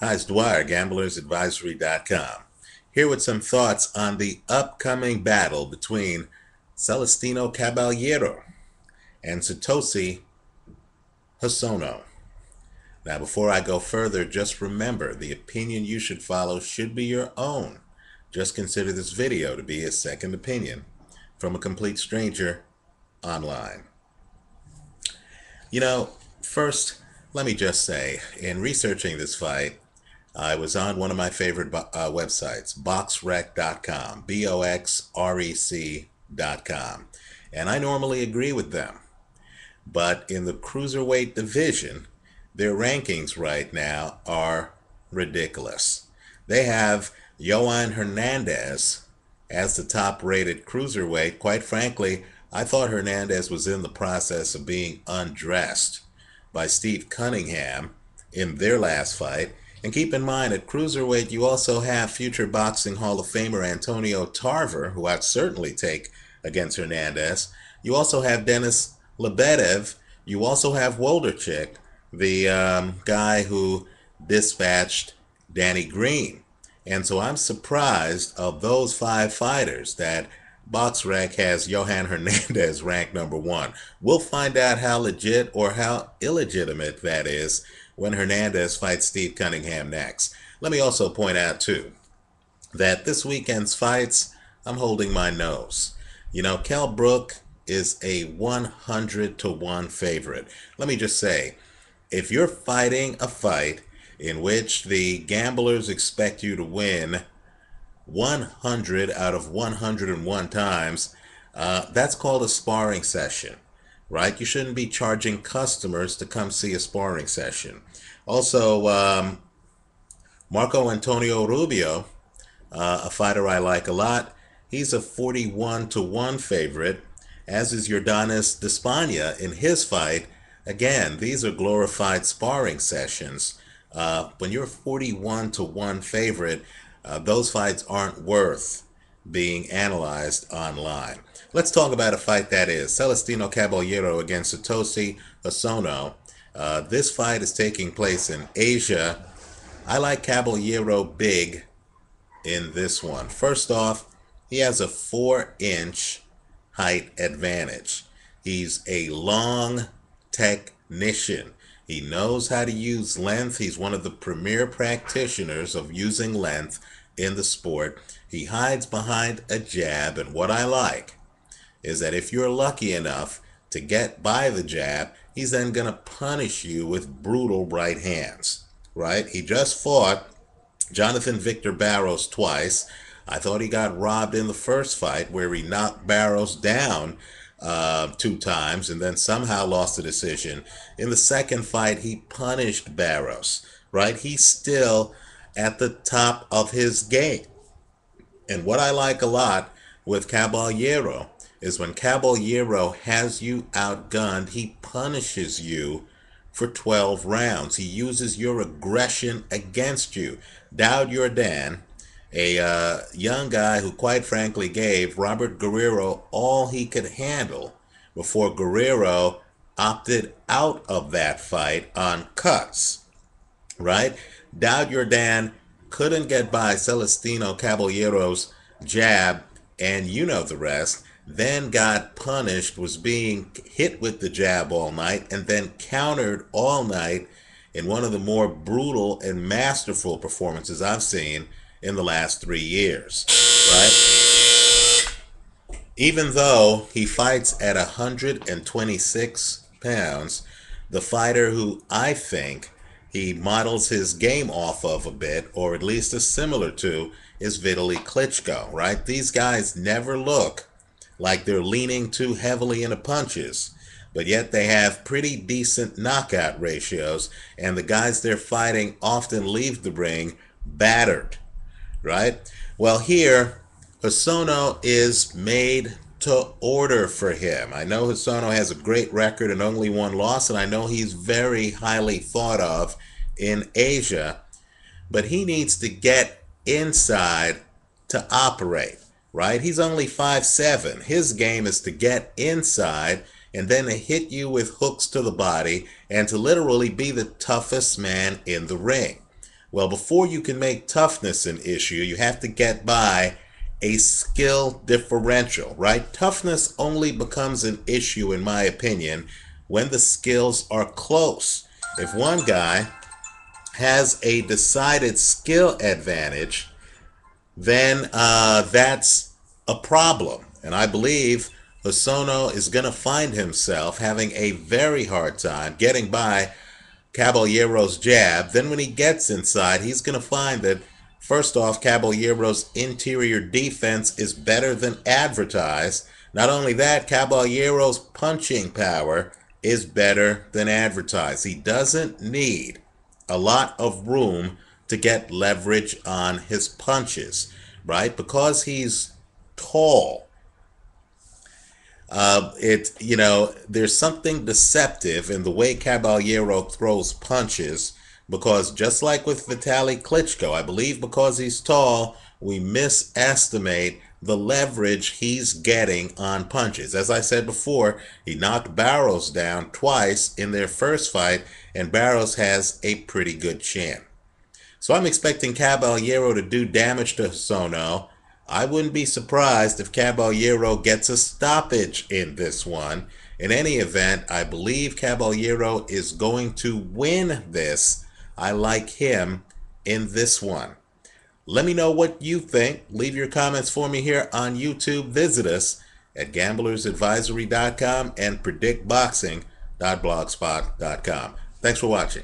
Hi, it's Dwyer, gamblersadvisory.com. Here with some thoughts on the upcoming battle between Celestino Caballero and Satoshi Hosono. Now, before I go further, just remember the opinion you should follow should be your own. Just consider this video to be a second opinion from a complete stranger online. First, let me just say, in researching this fight, I was on one of my favorite websites, boxrec.com, boxrec.com, and I normally agree with them. But in the cruiserweight division, their rankings right now are ridiculous. They have Johan Hernandez as the top-rated cruiserweight. Quite frankly, I thought Hernandez was in the process of being undressed by Steve Cunningham in their last fight. And keep in mind, at cruiserweight, you also have future Boxing Hall of Famer Antonio Tarver, who I'd certainly take against Hernandez. You also have Denis Lebedev. You also have Wolderchick, the guy who dispatched Danny Green. And so I'm surprised of those five fighters that BoxRec has Johan Hernandez ranked #1. We'll find out how legit or how illegitimate that is when Hernandez fights Steve Cunningham next. Let me also point out, too, that this weekend's fights, I'm holding my nose. Kell Brook is a 100-to-1 favorite. Let me just say, if you're fighting a fight in which the gamblers expect you to win 100 out of 101 times, that's called a sparring session, right? You shouldn't be charging customers to come see a sparring session. Also, Marco Antonio Rubio, a fighter I like a lot, he's a 41-to-1 favorite, as is Yordanis Despaigne in his fight. Again, these are glorified sparring sessions. When you're a 41-to-1 favorite, those fights aren't worth being analyzed online. Let's talk about a fight that is Celestino Caballero against Satoshi Hosono. This fight is taking place in Asia. I like Caballero big in this one. First off, he has a 4-inch height advantage. He's a long technician. He knows how to use length. He's one of the premier practitioners of using length in the sport. He hides behind a jab, and what I like is that if you're lucky enough to get by the jab, he's then going to punish you with brutal right hands, right? He just fought Jonathan Victor Barros twice. I thought he got robbed in the first fight where he knocked Barros down 2 times and then somehow lost the decision. In the second fight, he punished Barros, right? He's still at the top of his game. And what I like a lot with Caballero is when Caballero has you outgunned, he punishes you for 12 rounds. He uses your aggression against you. Daud Yordan, a young guy who quite frankly gave Robert Guerrero all he could handle before Guerrero opted out of that fight on cuts, right? Daud Yordan couldn't get by Celestino Caballero's jab, and you know the rest, then got punished, was being hit with the jab all night, and then countered all night in one of the more brutal and masterful performances I've seen in the last 3 years, right? Even though he fights at 126 pounds, the fighter who I think he models his game off of a bit, or at least is similar to, is Vitaly Klitschko, right? These guys never look like they're leaning too heavily into punches, but yet they have pretty decent knockout ratios, and the guys they're fighting often leave the ring battered, right? Well, here, Hosono is made to order for him. I know Hosono has a great record and only 1 loss, and I know he's very highly thought of in Asia, but he needs to get inside to operate, right? He's only 5'7". His game is to get inside and then to hit you with hooks to the body and to literally be the toughest man in the ring. Well, before you can make toughness an issue, you have to get by a skill differential, right? Toughness only becomes an issue, in my opinion, when the skills are close. If one guy has a decided skill advantage, then that's a problem. And I believe Hosono is going to find himself having a very hard time getting by Caballero's jab. Then when he gets inside, he's going to find that, first off, Caballero's interior defense is better than advertised. Not only that, Caballero's punching power is better than advertised. He doesn't need a lot of room to get leverage on his punches, right? Because he's tall. There's something deceptive in the way Caballero throws punches, because just like with Vitaly Klitschko, I believe because he's tall, we misestimate the leverage he's getting on punches. As I said before, he knocked Barros down twice in their first fight, and Barros has a pretty good chin. So I'm expecting Caballero to do damage to Hosono. I wouldn't be surprised if Caballero gets a stoppage in this one. In any event, I believe Caballero is going to win this. I like him in this one. Let me know what you think. Leave your comments for me here on YouTube. Visit us at gamblersadvisory.com and predictboxing.blogspot.com. Thanks for watching.